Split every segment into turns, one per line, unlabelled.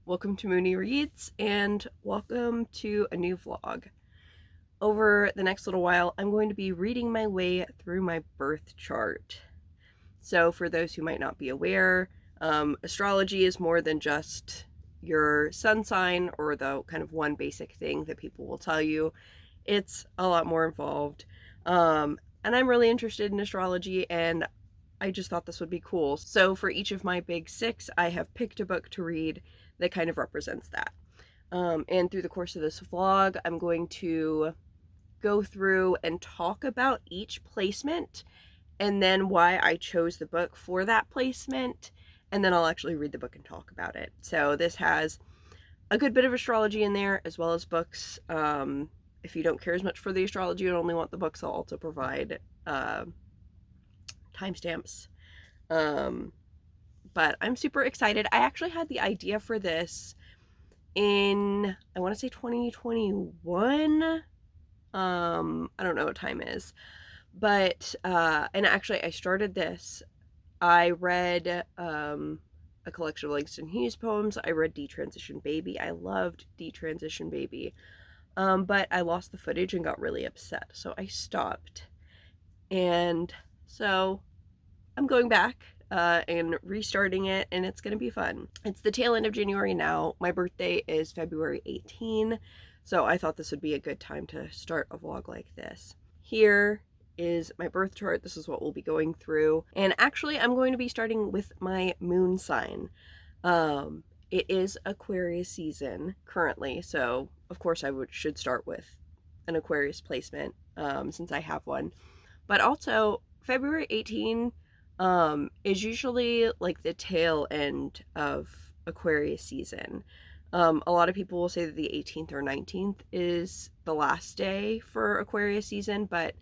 welcome to Mooney Reads, and welcome to a new vlog. Over the next little while, I'm going to be reading my way through my birth chart. So for those who might not be aware, astrology is more than just your sun sign or the kind of one basic thing that people will tell you. It's a lot more involved. And I'm really interested in astrology, and I just thought this would be cool. So for each of my big six, I have picked a book to read that kind of represents that. And through the course of this vlog, I'm going to go through and talk about each placement and then why I chose the book for that placement, and then I'll actually read the book and talk about it. So this has a good bit of astrology in there, as well as books. If you don't care as much for the astrology and only want the books, I'll also provide timestamps. But I'm super excited. I actually had the idea for this in, I want to say 2021. I don't know what time is, but and actually I started this. I read a collection of Langston Hughes poems. I read Detransition Baby. I loved Detransition Baby, but I lost the footage and got really upset, so I stopped. And so I'm going back and restarting it, and it's going to be fun. It's the tail end of January now. My birthday is February 18, so I thought this would be a good time to start a vlog like this. Here is my birth chart. This is what we'll be going through. And actually, I'm going to be starting with my moon sign. It is Aquarius season currently, so of course I should start with an Aquarius placement since I have one. But also, February 18 is usually like the tail end of Aquarius season. A lot of people will say that the 18th or 19th is the last day for Aquarius season, but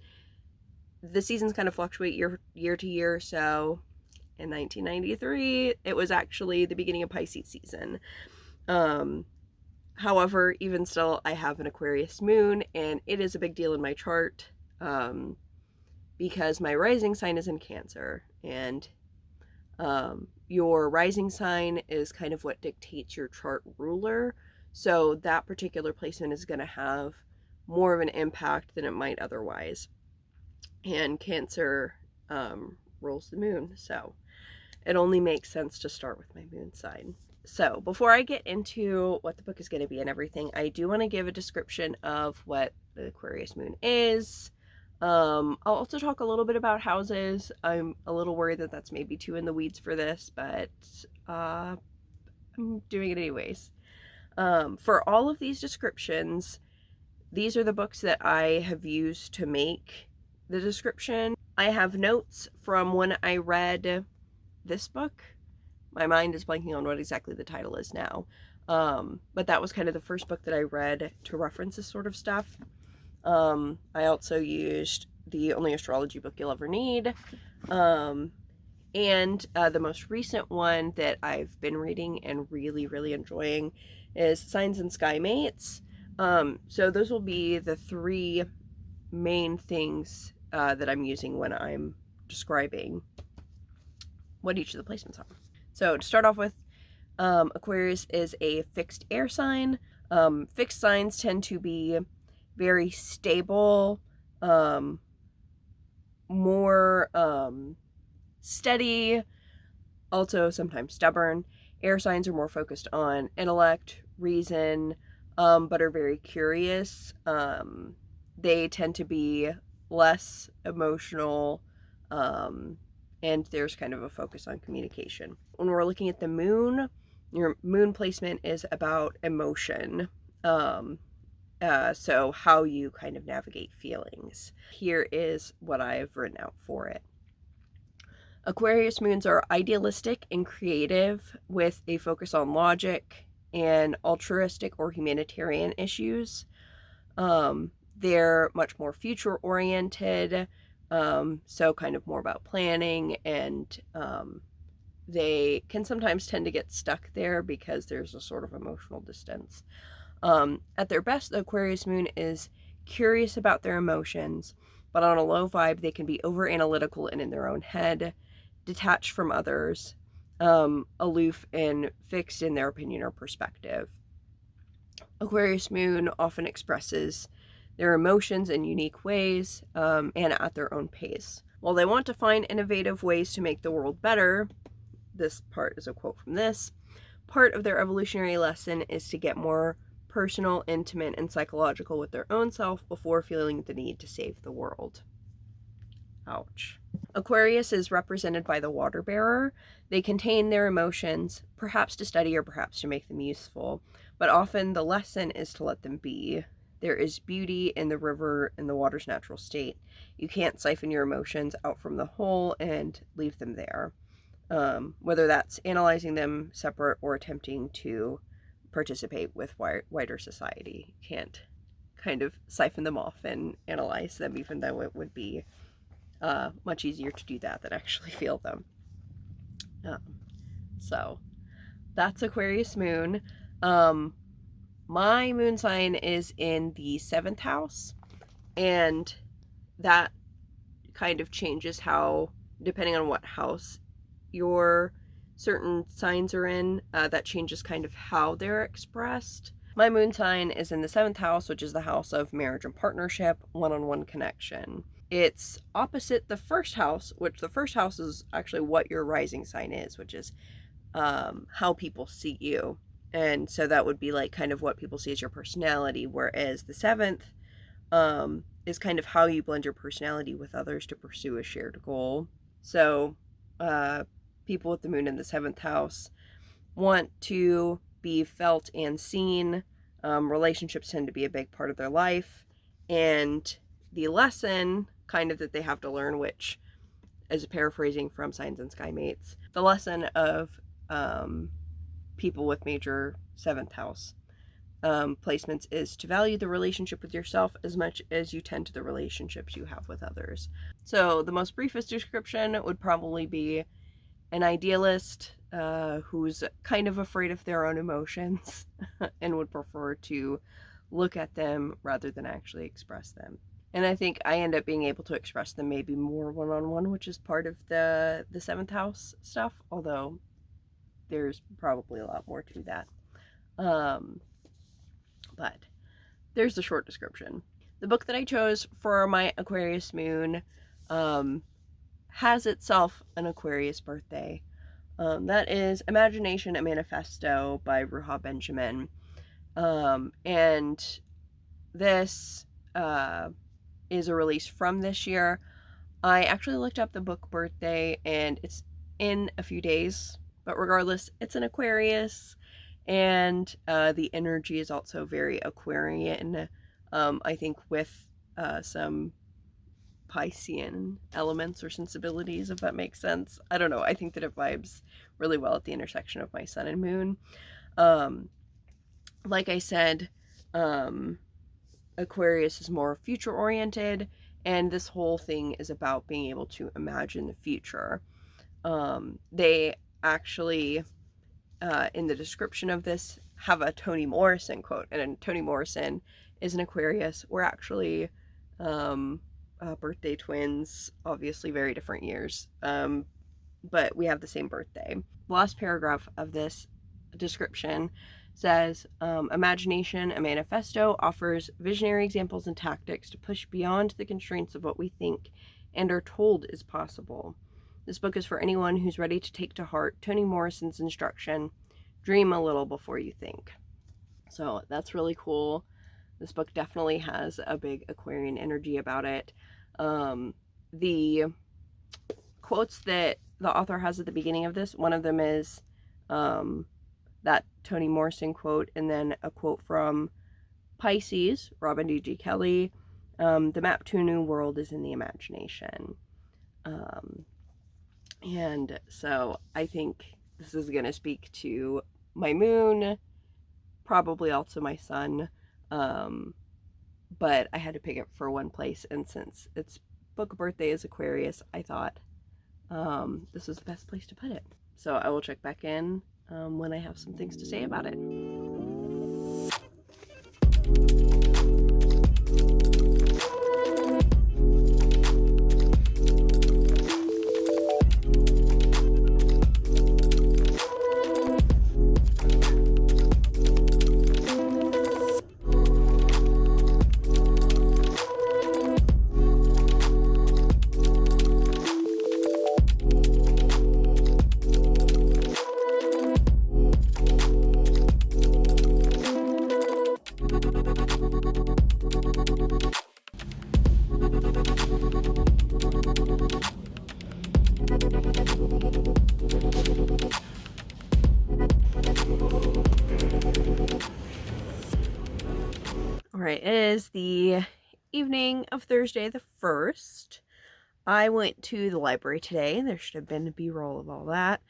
the seasons kind of fluctuate year to year. So in 1993, it was actually the beginning of Pisces season. However, even still, I have an Aquarius moon, and it is a big deal in my chart. Because my rising sign is in Cancer, and your rising sign is kind of what dictates your chart ruler, so that particular placement is going to have more of an impact than it might otherwise. And Cancer rules the moon, so it only makes sense to start with my moon sign. So before I get into what the book is going to be and everything, I do want to give a description of what the Aquarius moon is. I'll also talk a little bit about houses. I'm a little worried that that's maybe too in the weeds for this, but I'm doing it anyways. For all of these descriptions, these are the books that I have used to make the description. I have notes from when I read this book. My mind is blanking on what exactly the title is now. But that was kind of the first book that I read to reference this sort of stuff. I also used The Only Astrology Book You'll Ever Need, and the most recent one that I've been reading and really, really enjoying is Signs and Skymates. So those will be the three main things that I'm using when I'm describing what each of the placements are. So to start off with, Aquarius is a fixed air sign. Fixed signs tend to be very stable, more steady, also sometimes stubborn. Air signs are more focused on intellect, reason, but are very curious. They tend to be less emotional, and there's kind of a focus on communication. When we're looking at the moon, your moon placement is about emotion. So how you kind of navigate feelings. Here is what I've written out for it. Aquarius moons are idealistic and creative with a focus on logic and altruistic or humanitarian issues. They're much more future oriented, so kind of more about planning, and they can sometimes tend to get stuck there because there's a sort of emotional distance. At their best, the Aquarius moon is curious about their emotions, but on a low vibe, they can be over analytical and in their own head, detached from others, aloof and fixed in their opinion or perspective. Aquarius moon often expresses their emotions in unique ways and at their own pace. While they want to find innovative ways to make the world better, this part is a quote from this, part of their evolutionary lesson is to get more personal, intimate, and psychological with their own self before feeling the need to save the world. Ouch. Aquarius is represented by the water bearer. They contain their emotions, perhaps to study or perhaps to make them useful, but often the lesson is to let them be. There is beauty in the river and the water's natural state. You can't siphon your emotions out from the whole and leave them there. Whether that's analyzing them separate or attempting to participate with wider society. You can't kind of siphon them off and analyze them, even though it would be much easier to do that than actually feel them. So that's Aquarius moon. My moon sign is in the 7th house, and that kind of changes how, depending on what house your certain signs are in, that changes kind of how they're expressed. My moon sign is in the 7th house, which is the house of marriage and partnership, one-on-one connection. It's opposite the 1st house, which the 1st house is actually what your rising sign is, which is how people see you. And so that would be like kind of what people see as your personality, whereas the 7th is kind of how you blend your personality with others to pursue a shared goal. So people with the moon in the 7th house want to be felt and seen. Relationships tend to be a big part of their life. And the lesson kind of that they have to learn, which is paraphrasing from Signs and Skymates, the lesson of people with major 7th house placements is to value the relationship with yourself as much as you tend to the relationships you have with others. So the most briefest description would probably be an idealist who's kind of afraid of their own emotions and would prefer to look at them rather than actually express them. And I think I end up being able to express them maybe more one-on-one, which is part of the 7th house stuff, although there's probably a lot more to that. But there's the short description. The book that I chose for my Aquarius moon has itself an Aquarius birthday. That is Imagination, a Manifesto by Ruha Benjamin. And this is a release from this year. I actually looked up the book birthday and it's in a few days, but regardless, it's an Aquarius, and the energy is also very Aquarian, I think with some Piscean elements or sensibilities, if that makes sense. I don't know, I think that it vibes really well at the intersection of my sun and moon. Like I said, Aquarius is more future oriented, and this whole thing is about being able to imagine the future. They actually, in the description of this, have a Toni Morrison quote, and Toni Morrison is an Aquarius. We're actually birthday twins, obviously very different years, but we have the same birthday. The last paragraph of this description says, Imagination, a Manifesto, offers visionary examples and tactics to push beyond the constraints of what we think and are told is possible. This book is for anyone who's ready to take to heart Toni Morrison's instruction, dream a little before you think. So that's really cool. This book definitely has a big Aquarian energy about it. The quotes that the author has at the beginning of this, one of them is that Toni Morrison quote, and then a quote from Pisces, Robin D.G. Kelley, the map to a new world is in the imagination. And so I think this is going to speak to my moon, probably also my sun, but I had to pick it for one place, and since its book birthday is Aquarius, I thought this was the best place to put it. So I will check back in when I have some things to say about it. Alright, it is the evening of Thursday the 1st. I went to the library today. There should have been a B-roll of all that.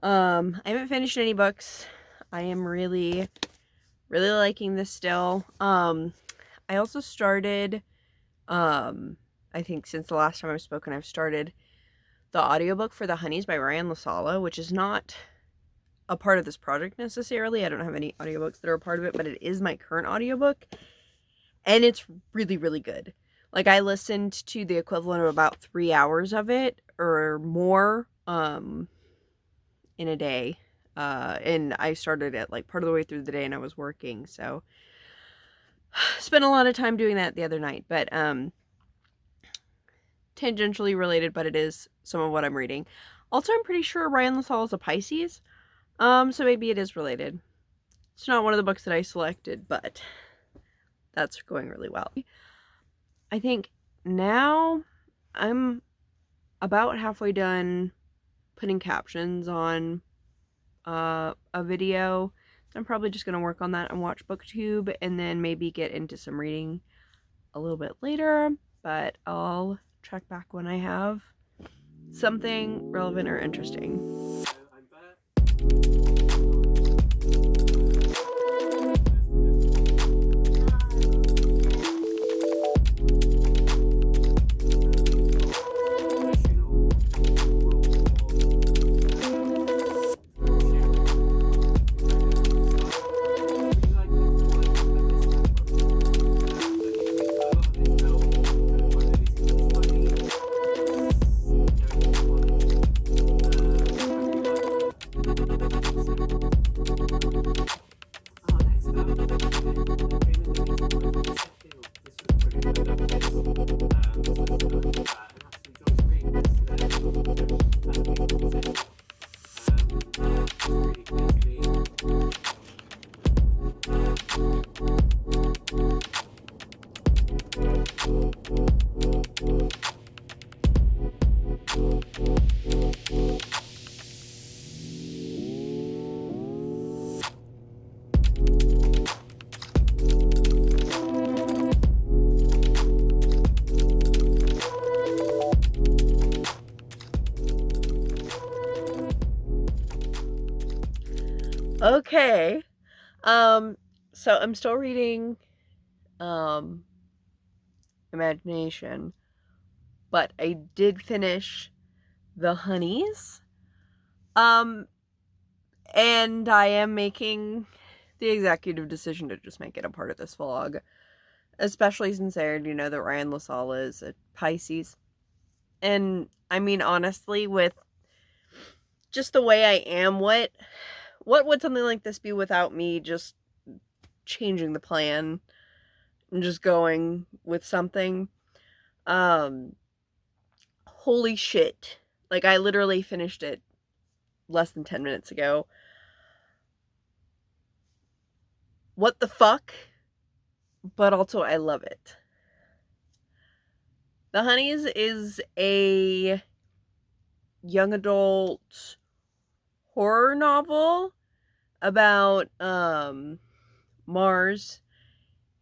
I haven't finished any books. I am really liking this still. I also started, I think since the last time I've spoken, I've started the audiobook for The Honeys by Sala, which is not a part of this project necessarily. I don't have any audiobooks that are a part of it, but it is my current audiobook. And it's really good. Like, I listened to the equivalent of about 3 hours of it or more in a day. And I started it like part of the way through the day and I was working. So spent a lot of time doing that the other night. But tangentially related, but it is some of what I'm reading. Also, I'm pretty sure Ryan LaSalle is a Pisces. So maybe it is related. It's not one of the books that I selected, but that's going really well. I think now I'm about halfway done putting captions on a video. So I'm probably just going to work on that and watch BookTube and then maybe get into some reading a little bit later. But I'll check back when I have something relevant or interesting. Okay. So I'm still reading Imagination, but I did finish The Honeys. And I am making the executive decision to just make it a part of this vlog, especially since I already know that Ryan LaSalle is a Pisces. And I mean, honestly, with just the way I am, what would something like this be without me just changing the plan and just going with something? Holy shit. Like, I literally finished it less than 10 minutes ago. What the fuck? But also, I love it. The Honeys is a young adult horror novel about Mars,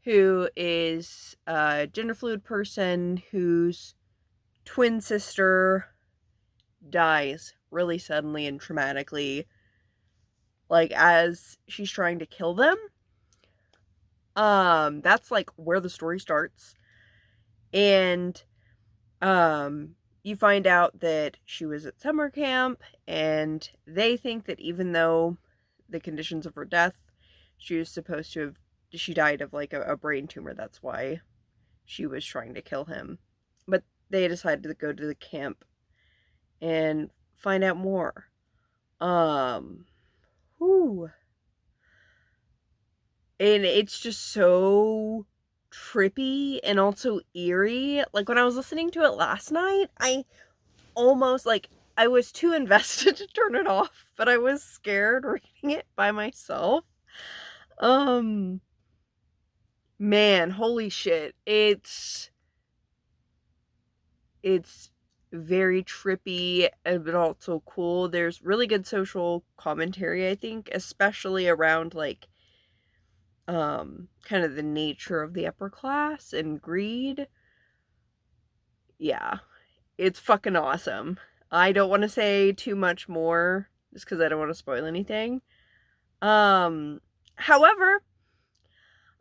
who is a gender fluid person whose twin sister dies really suddenly and traumatically, like as she's trying to kill them. That's like where the story starts. And you find out that she was at summer camp, and they think that even though the conditions of her death, she died of like a brain tumor. That's why she was trying to kill him. But they decided to go to the camp and find out more. Whew. And it's just so trippy and also eerie. Like, when I was listening to it last night, I almost, like, I was too invested to turn it off, but I was scared reading it by myself. Man, holy shit. It's very trippy, but also cool. There's really good social commentary, I think, especially around, like, kind of the nature of the upper class and greed. Yeah, it's fucking awesome. I don't want to say too much more just because I don't want to spoil anything. However,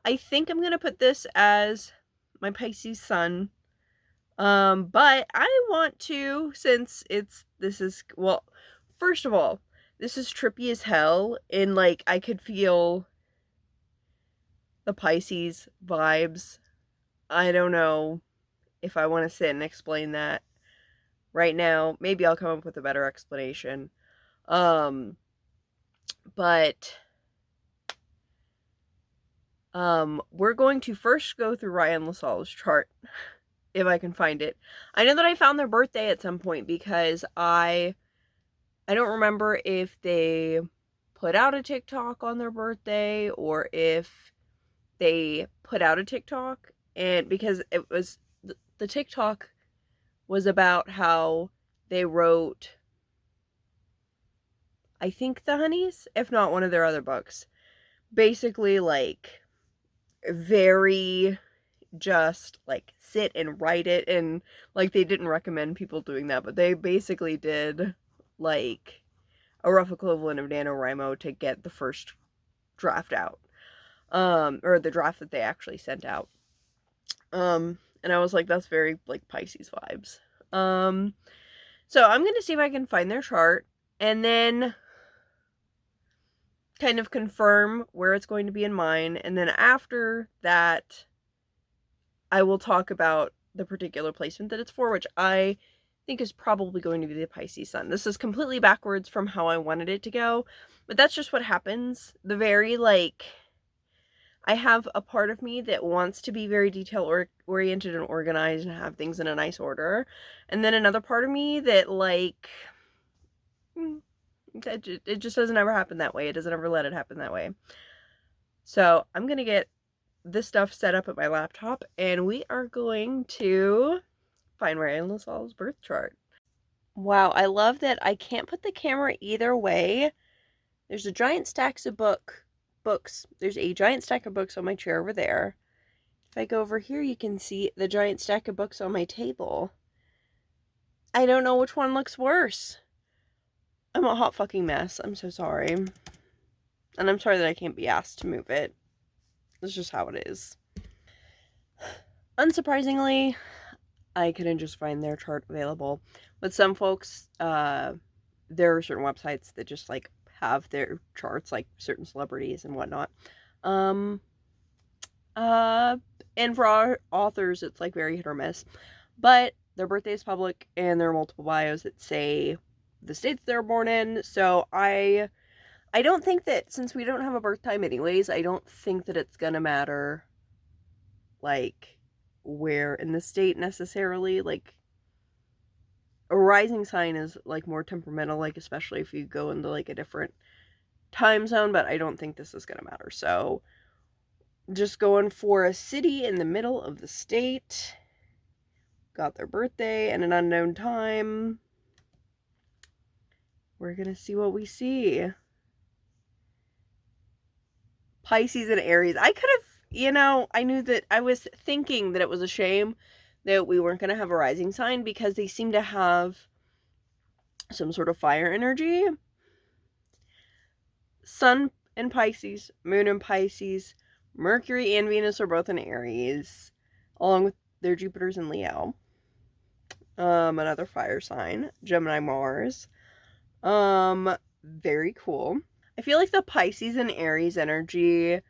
I think I'm gonna put this as my Pisces Sun. But I want to, since well, first of all, this is trippy as hell, and like I could feel the Pisces vibes. I don't know if I want to sit and explain that right now. Maybe I'll come up with a better explanation. But we're going to first go through Ryan LaSalle's chart, if I can find it. I know that I found their birthday at some point because I don't remember if they put out a TikTok on their birthday or if they put out a TikTok, and because it was the TikTok was about how they wrote, I think, The Honeys, if not one of their other books. Basically, like, very just, like, sit and write it, and, like, they didn't recommend people doing that, but they basically did, like, a rough equivalent of NaNoWriMo to get the first draft out. Or the draft that they actually sent out. And I was like, that's very, like, Pisces vibes. So I'm gonna see if I can find their chart, and then kind of confirm where it's going to be in mine, and then after that, I will talk about the particular placement that it's for, which I think is probably going to be the Pisces Sun. This is completely backwards from how I wanted it to go, but that's just what happens. The very, like, I have a part of me that wants to be very detail-oriented and organized and have things in a nice order, and then another part of me that, like, it just doesn't ever happen that way. It doesn't ever let it happen that way. So I'm gonna get this stuff set up at my laptop, and we are going to find Ryan LaSalle's birth chart. Wow, I love that I can't put the camera either way. There's a giant stacks of books. There's a giant stack of books on my chair over there. If I go over here, you can see the giant stack of books on my table. I don't know which one looks worse. I'm a hot fucking mess. I'm so sorry. And I'm sorry that I can't be asked to move it. That's just how it is. Unsurprisingly, I couldn't just find their chart available. With some folks, there are certain websites that just, like, have their charts, like certain celebrities and whatnot. And for our authors, it's, like, very hit or miss. But their birthday is public, and there are multiple bios that say the state that they're born in. So I don't think that, since we don't have a birth time anyways, I don't think that it's gonna matter, like, where in the state necessarily. Like, a rising sign is, like, more temperamental, like, especially if you go into, like, a different time zone, but I don't think this is gonna matter. So just going for a city in the middle of the state. Got their birthday and an unknown time. We're gonna see what we see. Pisces and Aries. I could have, I knew that I was thinking that it was a shame that we weren't going to have a rising sign, because they seem to have some sort of fire energy. Sun in Pisces, Moon in Pisces, Mercury and Venus are both in Aries, along with their Jupiters in Leo. Another fire sign, Gemini, Mars. Very cool. I feel like the Pisces and Aries energy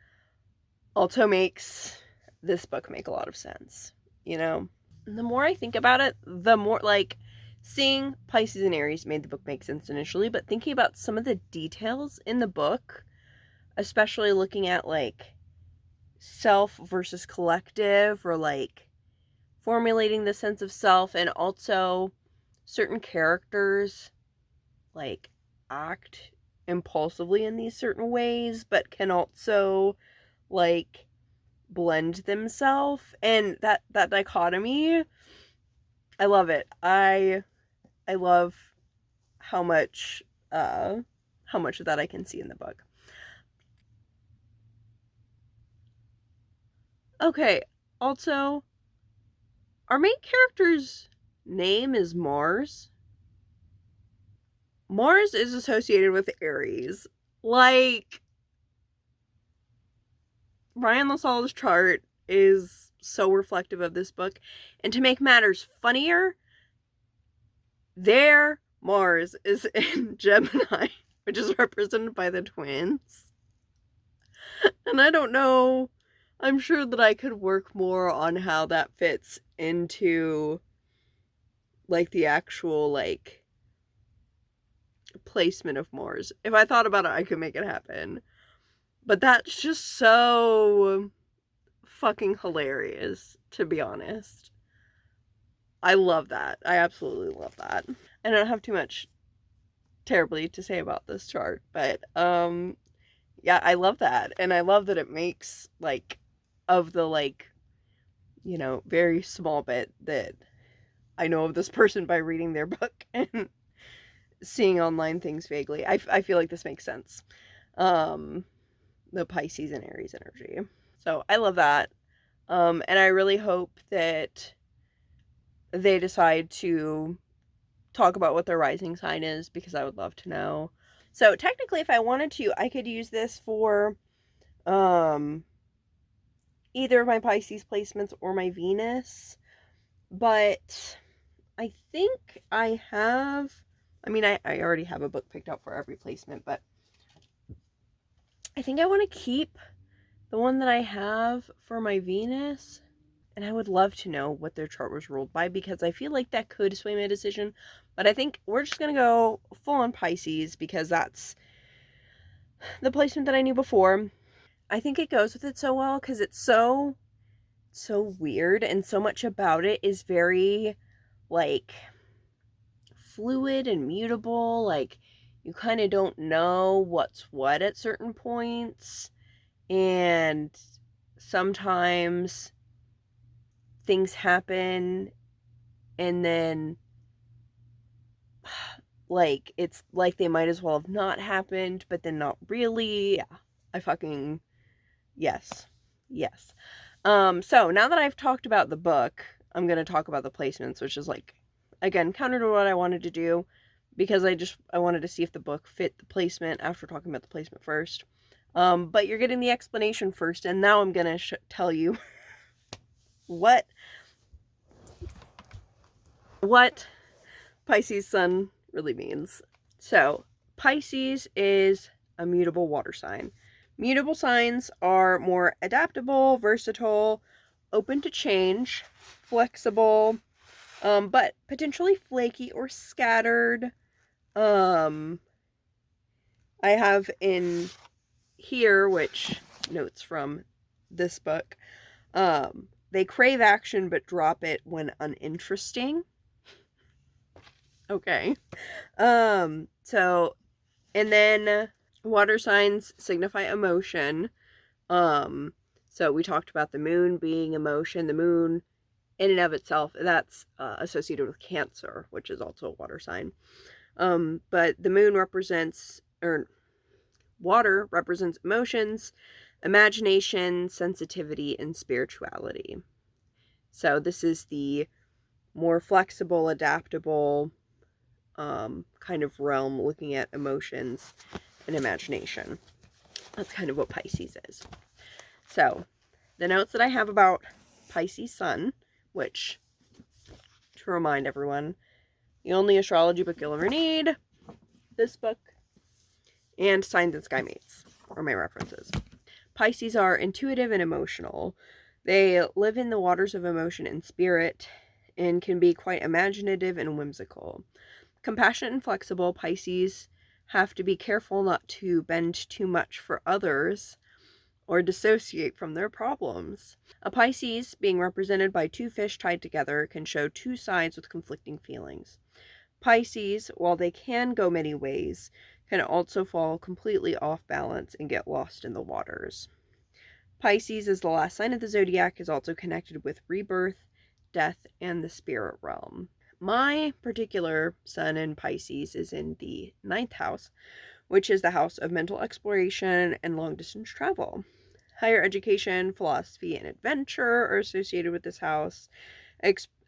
also makes this book make a lot of sense, And the more I think about it, the more, like, seeing Pisces and Aries made the book make sense initially, but thinking about some of the details in the book, especially looking at, like, self versus collective, or, like, formulating the sense of self, and also certain characters, like, act impulsively in these certain ways, but can also, like, blend themselves, and that dichotomy, I love it. I love how much of that I can see in the book. Okay, also, our main character's name is Mars. Mars is associated with Aries. Like, Ryan LaSalle's chart is so reflective of this book. And to make matters funnier, their Mars is in Gemini, which is represented by the twins. And I don't know, I'm sure that I could work more on how that fits into, like, the actual, like, placement of Mars. If I thought about it, I could make it happen. But that's just so fucking hilarious, to be honest. I love that. I absolutely love that. I don't have too much terribly to say about this chart, but yeah, I love that. And I love that it makes, like, of the, like, you know, very small bit that I know of this person by reading their book and seeing online things vaguely. I feel like this makes sense. The Pisces and Aries energy. So I love that. And I really hope that they decide to talk about what their rising sign is, because I would love to know. So technically, if I wanted to, I could use this for either of my Pisces placements or my Venus. But I think I have, I mean, I already have a book picked out for every placement, but I think I want to keep the one that I have for my Venus. And I would love to know what their chart was ruled by, because I feel like that could sway my decision. But I think we're just going to go full on Pisces, because that's the placement that I knew before. I think it goes with it so well, because it's so weird, and so much about it is very, like, fluid and mutable. Like, you kind of don't know what's what at certain points, and sometimes things happen and then, like, it's like they might as well have not happened, but then not really. Yeah, I fucking, yes. So now that I've talked about the book, I'm going to talk about the placements, which is, like, again, counter to what I wanted to do, because I wanted to see if the book fit the placement after talking about the placement first. But you're getting the explanation first, and now I'm going to tell you what Pisces Sun really means. So, Pisces is a mutable water sign. Mutable signs are more adaptable, versatile, open to change, flexible, but potentially flaky or scattered. I have in here, which notes from this book, they crave action but drop it when uninteresting. Okay. So, and then water signs signify emotion. So we talked about the moon being emotion. The moon in and of itself, that's associated with Cancer, which is also a water sign. But the moon represents, or water represents emotions, imagination, sensitivity, and spirituality. So this is the more flexible, adaptable kind of realm, looking at emotions and imagination. That's kind of what Pisces is. So, the notes that I have about Pisces Sun, which, to remind everyone, the only astrology book you'll ever need, this book, and Signs and Skymates are my references. Pisces are intuitive and emotional. They live in the waters of emotion and spirit, and can be quite imaginative and whimsical. Compassionate and flexible, Pisces have to be careful not to bend too much for others or dissociate from their problems. A Pisces, being represented by two fish tied together, can show two sides with conflicting feelings. Pisces, while they can go many ways, can also fall completely off balance and get lost in the waters. Pisces, as the last sign of the zodiac, is also connected with rebirth, death, and the spirit realm. My particular sun in Pisces is in the 9th house, which is the house of mental exploration and long-distance travel. higher education, philosophy, and adventure are associated with this house.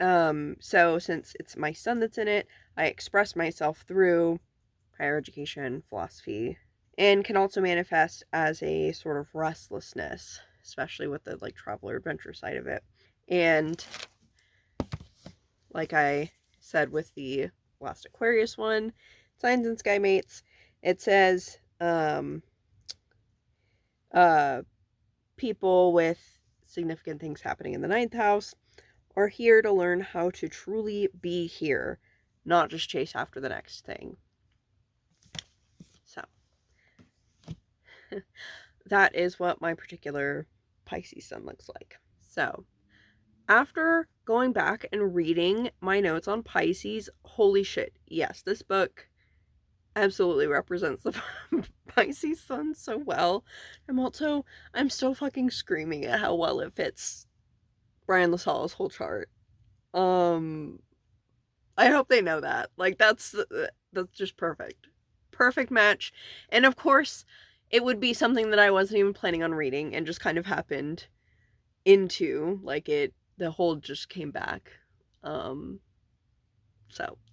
So since it's my sun that's in it, I express myself through higher education, philosophy, and can also manifest as a sort of restlessness, especially with the like traveler adventure side of it. And like I said with the last Aquarius one, signs and Skymates, it says people with significant things happening in the 9th house are here to learn how to truly be here, not just chase after the next thing. So that is what my particular Pisces sun looks like. So after going back and reading my notes on Pisces, holy shit, yes, this book absolutely represents the Pisces sun so well. I'm so fucking screaming at how well it fits Brian LaSalle's whole chart. I hope they know that. Like, that's just perfect. Perfect match. And of course, it would be something that I wasn't even planning on reading and just kind of happened into. Like, the whole just came back. So,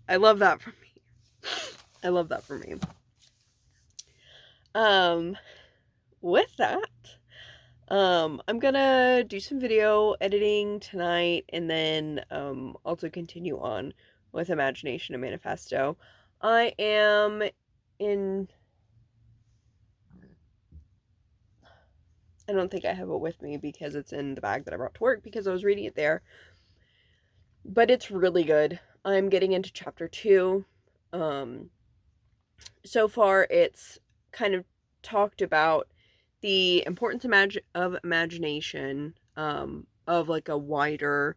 I love that for me. I love that for me. With that, I'm gonna do some video editing tonight and then also continue on with Imagination and Manifesto. I am in... I don't think I have it with me because it's in the bag that I brought to work because I was reading it there. But it's really good. I'm getting into chapter 2. So far it's kind of talked about the importance of imagination, of like a wider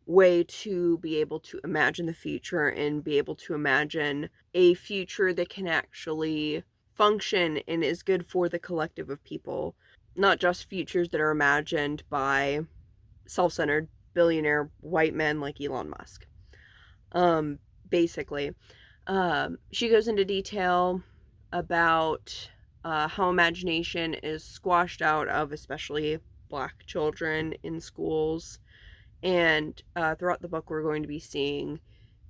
way to be able to imagine the future and be able to imagine a future that can actually function and is good for the collective of people, not just futures that are imagined by self-centered billionaire white men like Elon Musk. Basically, she goes into detail about how imagination is squashed out of especially Black children in schools. And throughout the book, we're going to be seeing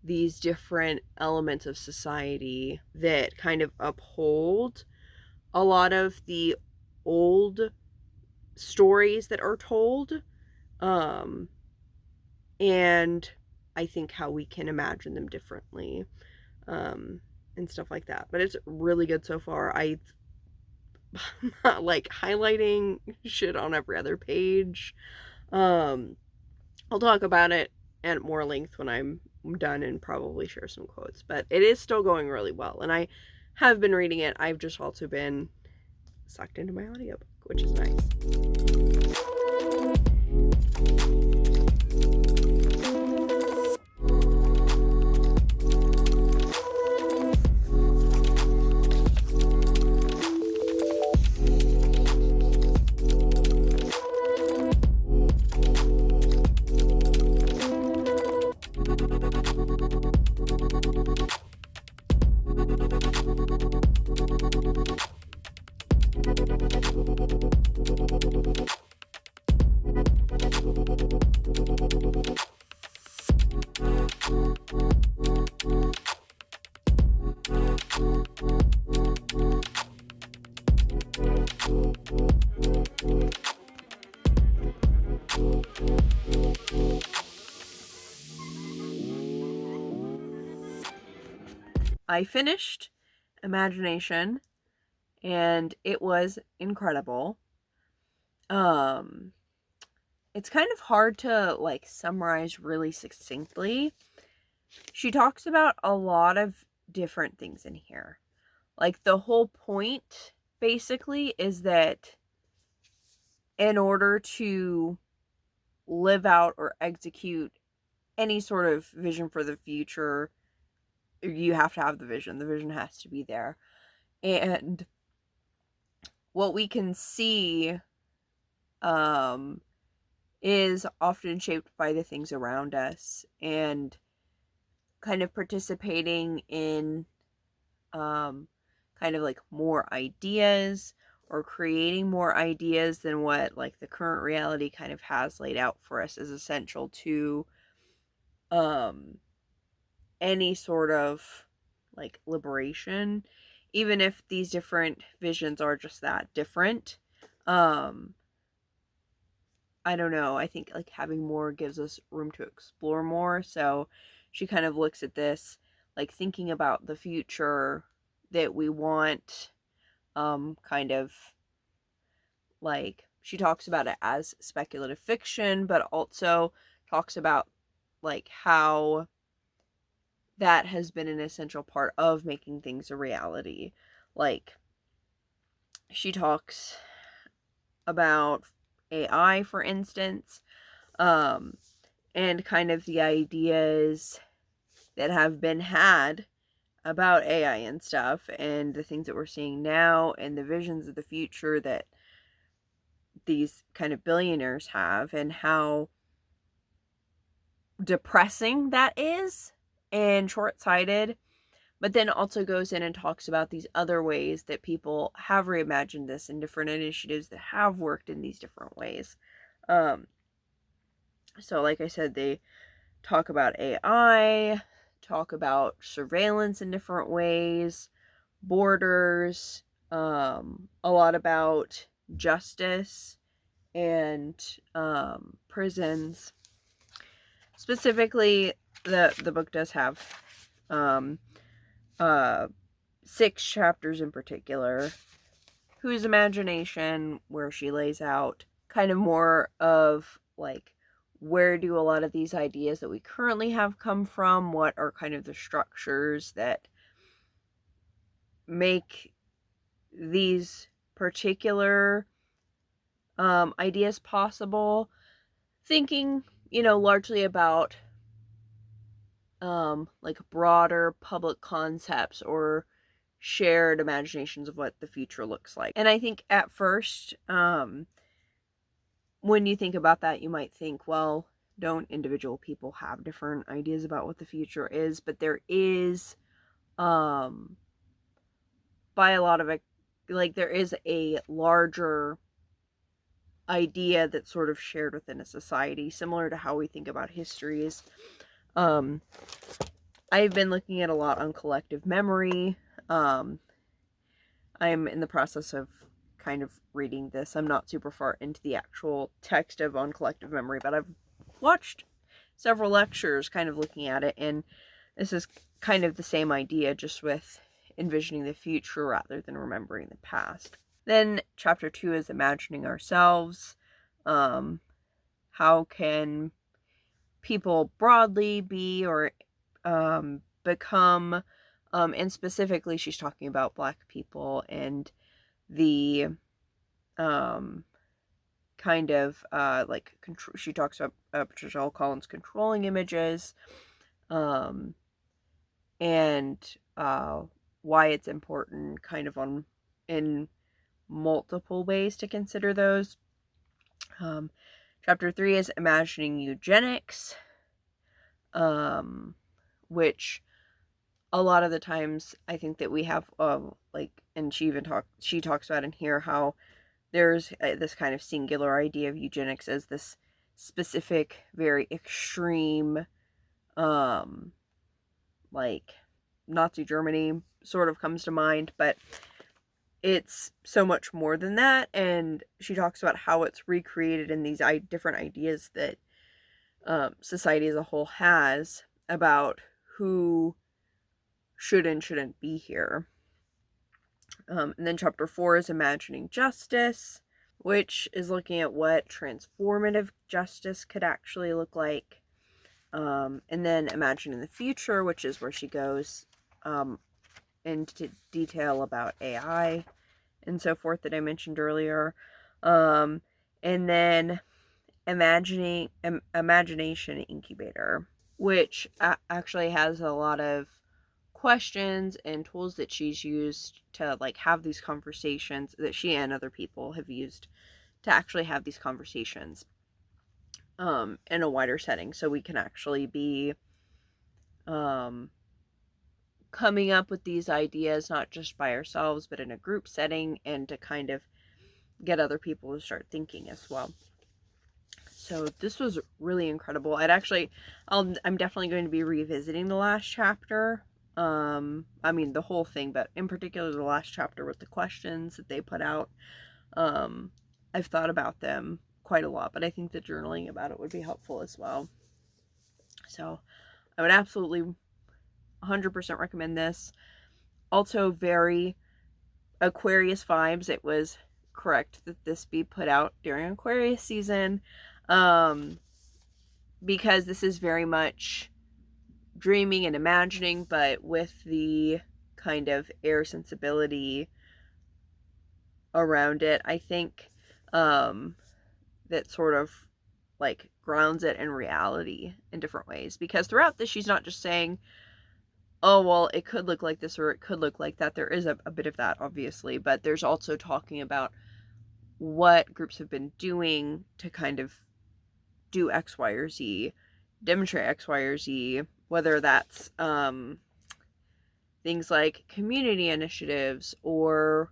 these different elements of society that kind of uphold a lot of the old stories that are told. And I think how we can imagine them differently, and stuff like that. But it's really good so far. I'm not like highlighting shit on every other page. I'll talk about it at more length when I'm done and probably share some quotes. But it is still going really well. And I have been reading it. I've just also been sucked into my audiobook, which is nice. I finished Imagination and it was incredible. It's kind of hard to like summarize really succinctly. She talks about a lot of different things in here. Like the whole point basically is that in order to live out or execute any sort of vision for the future, you have to have the vision. The vision has to be there. And what we can see is often shaped by the things around us, and kind of participating in kind of like more ideas or creating more ideas than what like the current reality kind of has laid out for us is essential to any sort of like liberation, even if these different visions are just that different. I don't know, I think like having more gives us room to explore more. So she kind of looks at this like thinking about the future that we want, kind of like she talks about it as speculative fiction, but also talks about like how that has been an essential part of making things a reality. Like she talks about AI, for instance, and kind of the ideas that have been had about AI and stuff, and the things that we're seeing now, and the visions of the future that these kind of billionaires have, and how depressing that is and short-sighted. But then also goes in and talks about these other ways that people have reimagined this and different initiatives that have worked in these different ways. So like I said, they talk about AI, talk about surveillance in different ways, borders, a lot about justice and prisons. Specifically, the book does have uh 6 chapters in particular, whose imagination, where she lays out kind of more of like where do a lot of these ideas that we currently have come from, what are kind of the structures that make these particular ideas possible, thinking, largely about like broader public concepts or shared imaginations of what the future looks like. And I think at first, when you think about that, you might think, well, don't individual people have different ideas about what the future is? But there is, by a lot of it, like there is a larger idea that's sort of shared within a society, similar to how we think about histories. I've been looking at a lot on collective memory. I'm in the process of kind of reading this. I'm not super far into the actual text of On Collective Memory, but I've watched several lectures kind of looking at it, and this is kind of the same idea, just with envisioning the future rather than remembering the past. Then chapter 2 is imagining ourselves. How can people broadly be or become, and specifically she's talking about Black people and the kind of like she talks about Patricia Hill Collins' controlling images, and why it's important kind of in multiple ways to consider those. Chapter 3 is imagining eugenics, which a lot of the times I think that we have like, and she talks about in here how there's this kind of singular idea of eugenics as this specific, very extreme, like Nazi Germany sort of comes to mind, but it's so much more than that. And she talks about how it's recreated in these different ideas that society as a whole has about who should and shouldn't be here. And then chapter 4 is imagining justice, which is looking at what transformative justice could actually look like. And then imagining the future, which is where she goes into detail about AI and so forth that I mentioned earlier. And then imagination incubator, which actually has a lot of questions and tools that she's used to like have these conversations, that she and other people have used to actually have these conversations in a wider setting, so we can actually be coming up with these ideas not just by ourselves but in a group setting, and to kind of get other people to start thinking as well. So this was really incredible. I'm definitely going to be revisiting the last chapter. I mean the whole thing, but in particular the last chapter with the questions that they put out. I've thought about them quite a lot, but I think the journaling about it would be helpful as well. So I would absolutely 100% recommend this. Also very Aquarius vibes. It was correct that this be put out during Aquarius season, because this is very much dreaming and imagining, but with the kind of air sensibility around it. I think that sort of like grounds it in reality in different ways, because throughout this she's not just saying, oh well, it could look like this or it could look like that. There is a bit of that, obviously, but there's also talking about what groups have been doing to kind of do X, Y, or Z, demonstrate X, Y, or Z, whether that's things like community initiatives or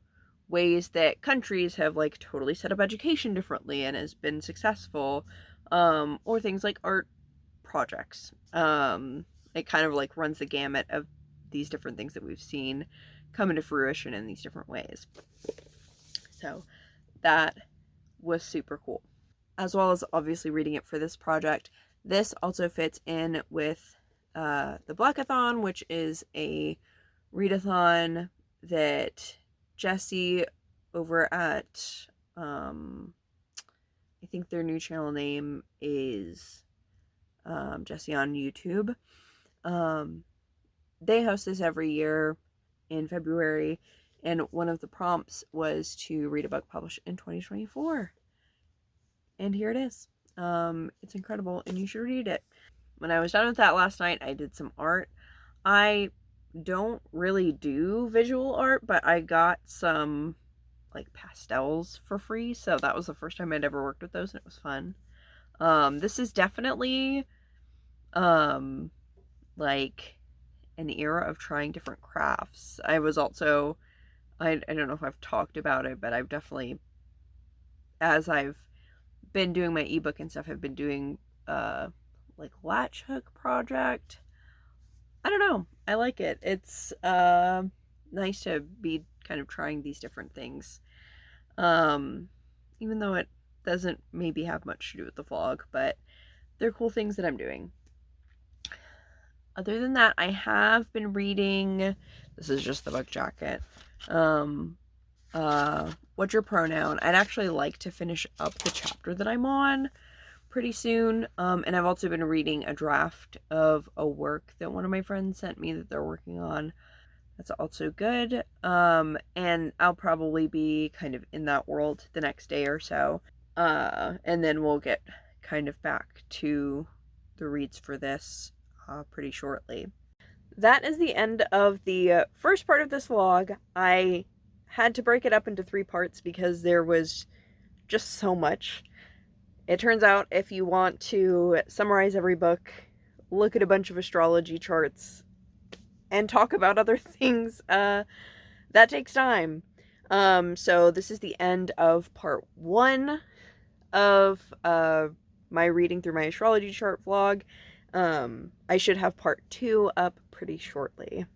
ways that countries have like totally set up education differently and has been successful, or things like art projects. It kind of like runs the gamut of these different things that we've seen come into fruition in these different ways. So that was super cool. As well as obviously reading it for this project, this also fits in with the Blackathon, which is a readathon that Jesse over at I think their new channel name is Jesse on YouTube. They host this every year in February, and one of the prompts was to read a book published in 2024. And here it is. It's incredible, and you should read it. When I was done with that last night, I did some art. I don't really do visual art, but I got some like pastels for free, so that was the first time I'd ever worked with those, and it was fun. This is definitely like an era of trying different crafts. I was also, I don't know if I've talked about it, but I've definitely, as I've been doing my ebook and stuff, I've been doing like latch hook project. I don't know, I like it. It's nice to be kind of trying these different things, even though it doesn't maybe have much to do with the vlog, but they're cool things that I'm doing. Other than that, I have been reading, this is just the book jacket, What's Your Pronoun? I'd actually like to finish up the chapter that I'm on pretty soon, and I've also been reading a draft of a work that one of my friends sent me that they're working on. That's also good, and I'll probably be kind of in that world the next day or so, and then we'll get kind of back to the reads for this pretty shortly. That is the end of the first part of this vlog. I had to break it up into 3 parts because there was just so much. It turns out if you want to summarize every book, look at a bunch of astrology charts, and talk about other things, that takes time. So this is the end of part 1 of my reading through my astrology chart vlog. I should have part 2 up pretty shortly.